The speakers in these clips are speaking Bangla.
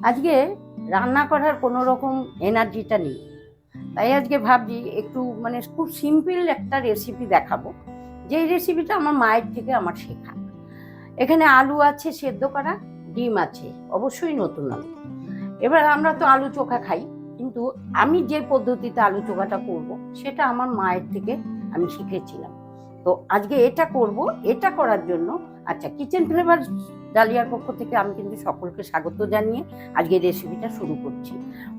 আজকে রান্না করার কোনো রকম এনার্জিটা নেই, তাই আজকে ভাবছি একটু খুব সিম্পল একটা রেসিপি দেখাবো, যেই রেসিপিটা আমার মায়ের থেকে আমার শেখা। এখানে আলু আছে সেদ্ধ করা, ডিম আছে, অবশ্যই নতুন আলু। এবার আমরা তো আলু চোখা খাই, কিন্তু আমি যে পদ্ধতিতে আলু চোখাটা করব সেটা আমার মায়ের থেকে আমি শিখেছিলাম। তো আজকে এটা করব। এটা করার জন্য আচ্ছা, কিচেন ফ্লেভার ডালিয়ার পক্ষ থেকে আমি কিন্তু সকলকে স্বাগত জানিয়ে আজকে রেসিপিটা শুরু করছি।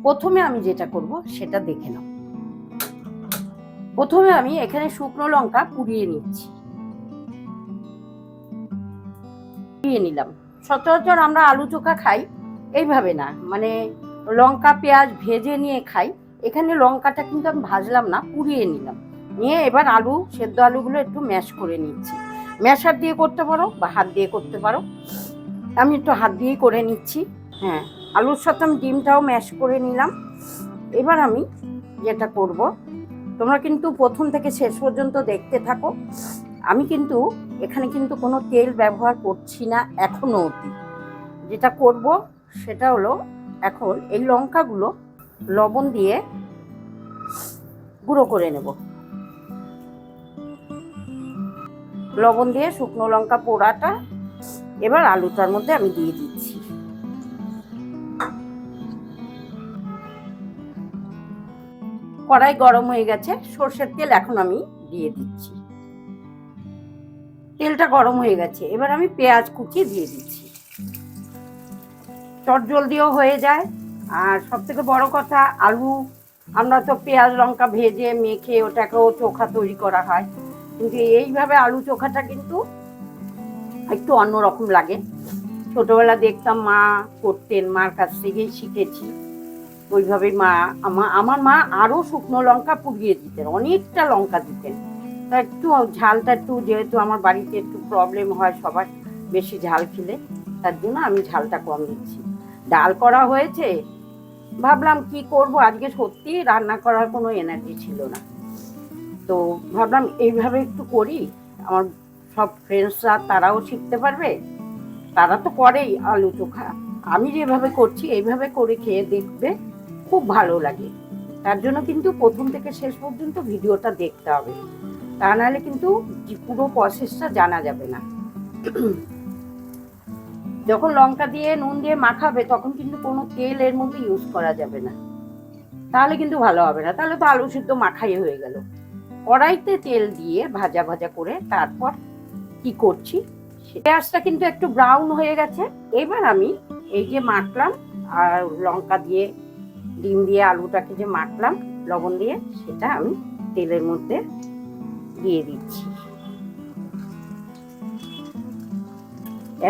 প্রথমে আমি যেটা করব সেটা দেখে নাও। প্রথমে আমি এখানে শুকনো লঙ্কা পুড়িয়ে নিচ্ছি, পুড়িয়ে নিলাম। সচরাচর আমরা আলু চোখা খাই এইভাবে না, লঙ্কা পেঁয়াজ ভেজে নিয়ে খাই। এখানে লঙ্কাটা কিন্তু আমি ভাজলাম না, পুড়িয়ে নিলাম। নিয়ে এবার আলু সেদ্ধ আলুগুলো একটু ম্যাশ করে নিচ্ছি। ম্যাশার দিয়ে করতে পারো বা হাত দিয়ে করতে পারো, আমি একটু হাত দিয়েই করে নিচ্ছি। হ্যাঁ, আলুর সাথে আমি ডিমটাও ম্যাশ করে নিলাম। এবার আমি যেটা করব, তোমরা কিন্তু প্রথম থেকে শেষ পর্যন্ত দেখতে থাকো। আমি কিন্তু এখানে কিন্তু কোনো তেল ব্যবহার করছি না এখনো অবধি। যেটা করব সেটা হলো, এখন এই লঙ্কাগুলো লবণ দিয়ে গুঁড়ো করে নেব। লবণ দিয়ে শুকনো লঙ্কা পোড়াটা এবার আলুটার মধ্যে আমি দিয়ে দিচ্ছি। কড়াই গরম হয়ে গেছে, সর্ষের তেল এখন আমি দিয়ে দিচ্ছি। তেলটা গরম হয়ে গেছে, এবার আমি পেঁয়াজ কুচি দিয়ে দিচ্ছি। চটজলদিও হয়ে যায়, আর সব থেকে বড় কথা, আলু আমরা তো পেঁয়াজ লঙ্কা ভেজে মেখে ওটাকেও চোখা তৈরি করা হয়, কিন্তু এইভাবে আলু চোখাটা কিন্তু একটু অন্যরকম লাগে। ছোটবেলা দেখতাম মা করতেন, মার কাছ থেকেই শিখেছি। ওইভাবেই আমার মা আরও শুকনো লঙ্কা পুড়িয়ে দিতেন, অনেকটা লঙ্কা দিতেন। তা একটু ঝালটা একটু, যেহেতু আমার বাড়িতে একটু প্রবলেম হয় সবার বেশি ঝাল খেলে, তার জন্য আমি ঝালটা কম দিচ্ছি। ডাল করা হয়েছে, ভাবলাম কি করব, আজকে সত্যি রান্না করার কোনো এনার্জি ছিল না। তো ভাবলাম এইভাবে একটু করি, আমার সব ফ্রেন্ডসরা তারাও শিখতে পারবে। তারা তো করেই আলু চোখা, আমি যেভাবে করছি এইভাবে করে খেয়ে দেখবে, খুব ভালো লাগে। তার জন্য কিন্তু প্রথম থেকে শেষ পর্যন্ত ভিডিওটা দেখতে হবে, তা নাহলে কিন্তু পুরো প্রসেসটা জানা যাবে না। যখন লঙ্কা দিয়ে নুন দিয়ে মাখাবে তখন কিন্তু কোনো তেল এর মধ্যে ইউজ করা যাবে না, তাহলে কিন্তু ভালো হবে না, তাহলে তো আলু সিদ্ধ মাখাই হয়ে গেল। কড়াইতে তেল দিয়ে ভাজা ভাজা করে তারপর কি করছি, পেঁয়াজটা কিন্তু একটু ব্রাউন হয়ে গেছে। এবার আমি এই যে মাখলাম, আর লঙ্কা দিয়ে ডিম দিয়ে আলুটাকে যে মাখলাম লবণ দিয়ে, সেটা আমি তেলের মধ্যে দিয়ে দিচ্ছি।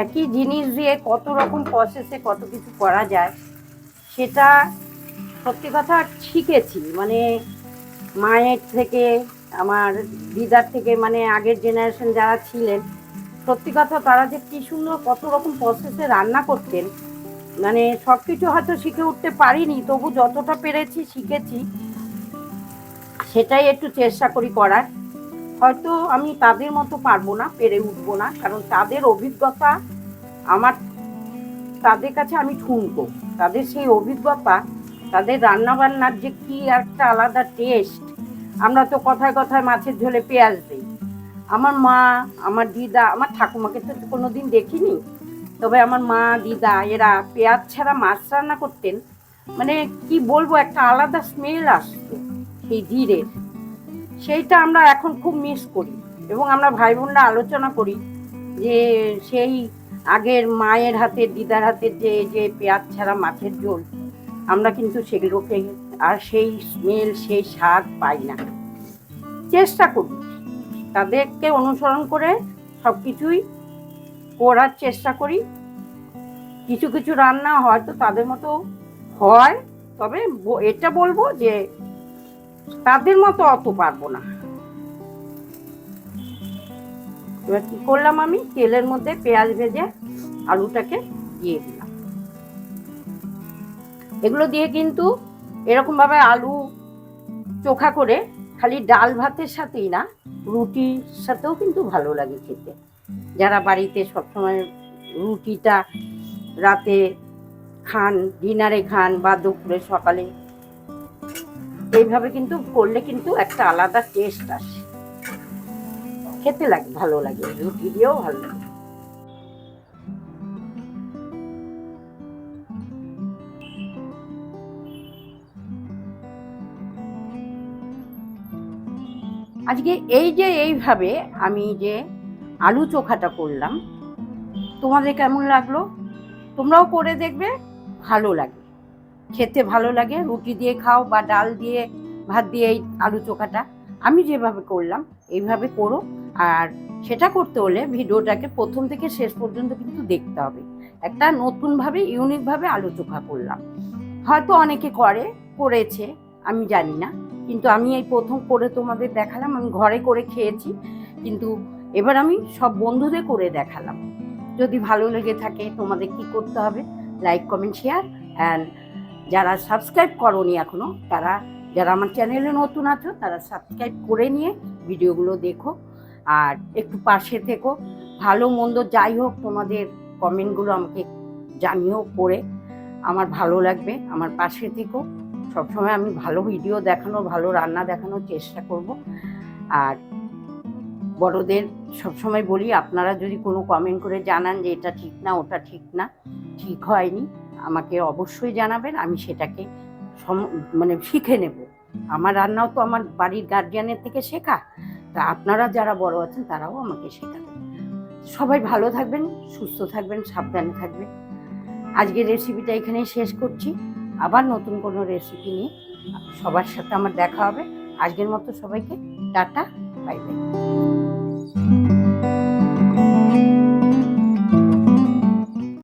একই জিনিস দিয়ে কত রকম প্রসেসে কত কিছু করা যায়, সেটা সত্যি কথা শিখেছি। মায়ের থেকে, আমার দিদার থেকে, আগের জেনারেশন যারা ছিলেন, সত্যি কথা তারা যে কি সুন্দর কত রকম প্রসেসে রান্না করতেন। সব কিছু হয়তো শিখে উঠতে পারিনি, তবু যতটা পেরেছি শিখেছি, সেটাই একটু চেষ্টা করি করার। হয়তো আমি তাদের মতো পারবো না, পেরে উঠবো না, কারণ তাদের অভিজ্ঞতা আমার, তাদের কাছে আমি ঠুনকো। তাদের সেই অভিজ্ঞতা, তাদের রান্নাবান্নার যে কি একটা আলাদা টেস্ট। আমরা তো কথায় কথায় মাছের ঝোলে পেঁয়াজ দিই। আমার মা, আমার দিদা, আমার ঠাকুমাকে তো কোনোদিন দেখিনি, তবে আমার মা দিদা এরা পেঁয়াজ ছাড়া মাছ রান্না করতেন। কি বলবো, একটা আলাদা স্মেল আসতো সেই জিরের। সেইটা আমরা এখন খুব মিস করি, এবং আমরা ভাই বোনরা আলোচনা করি যে সেই আগের মায়ের হাতের, দিদার হাতের যে যে পেঁয়াজ ছাড়া মাছের ঝোল, আমরা কিন্তু সেগুলোকে আর সেই স্মেল, সেই স্বাদ পাই না। চেষ্টা করি তাদেরকে অনুসরণ করে সব কিছুই করার চেষ্টা করি। কিছু কিছু রান্না হয়তো তাদের মতো হয়, তবে এটা বলবো যে তাদের মতো অত পারবো না। এবার কি করলাম, আমি তেলের মধ্যে পেঁয়াজ ভেজে আলুটাকে দিয়ে দিলাম। এগুলো দিয়ে কিন্তু এরকম ভাবে আলু চোখা করে খালি ডাল ভাতের সাথেই না, রুটির সাথেও কিন্তু ভালো লাগে খেতে। যারা বাড়িতে সবসময় রুটিটা রাতে খান, ডিনারে খান বা দুপুরে সকালে, এইভাবে কিন্তু করলে কিন্তু একটা আলাদা টেস্ট আসে, খেতে লাগে, ভালো লাগে, রুটি দিয়েও ভালো লাগে। আজকে এই যে এইভাবে আমি যে আলু চোখাটা করলাম, তোমাদের কেমন লাগলো? তোমরাও করে দেখবে, ভালো লাগে, খেতে ভালো লাগে। রুটি দিয়ে খাও বা ডাল দিয়ে, ভাত দিয়ে এই আলু চোখাটা আমি যেভাবে করলাম এইভাবে করো। আর সেটা করতে হলে ভিডিওটাকে প্রথম থেকে শেষ পর্যন্ত কিন্তু দেখতে হবে। একটা নতুনভাবে ইউনিকভাবে আলু চোখা করলাম, হয়তো অনেকে করেছে আমি জানি না, কিন্তু আমি এই প্রথম করে তোমাদের দেখালাম। আমি ঘরে করে খেয়েছি, কিন্তু এবার আমি সব বন্ধুদের করে দেখালাম। যদি ভালো লেগে থাকে তোমাদের কি করতে হবে, লাইক কমেন্ট শেয়ার, অ্যান্ড যারা সাবস্ক্রাইব করোনি এখনো, যারা আমার চ্যানেলে নতুন আছো তারা সাবস্ক্রাইব করে নিয়ে ভিডিওগুলো দেখো আর একটু পাশে থেকো। ভালো মন্দ যাই হোক তোমাদের কমেন্টগুলো আমাকে জানিও, পড়ে আমার ভালো লাগবে। আমার পাশে থেকো, সবসময় আমি ভালো ভিডিও দেখানো, ভালো রান্না দেখানোর চেষ্টা করব। আর বড়দের সবসময় বলি, আপনারা যদি কোনো কমেন্ট করে জানান যে এটা ঠিক না, ওটা ঠিক না, ঠিক হয়নি, আমাকে অবশ্যই জানাবেন। আমি সেটাকে মানে শিখে নেব। আমার রান্নাও তো আমার বাড়ির গার্জিয়ানের থেকে শেখা, তা আপনারা যারা বড় আছেন তারাও আমাকে শেখাবেন। সবাই ভালো থাকবেন, সুস্থ থাকবেন, সাবধানে থাকবেন। আজকের রেসিপিটা এখানেই শেষ করছি। আবার নতুন কোনো রেসিপি নিয়ে সবার সাথে আমার দেখা হবে। আজকের মতো সবাইকে টাটা, বাই বাই।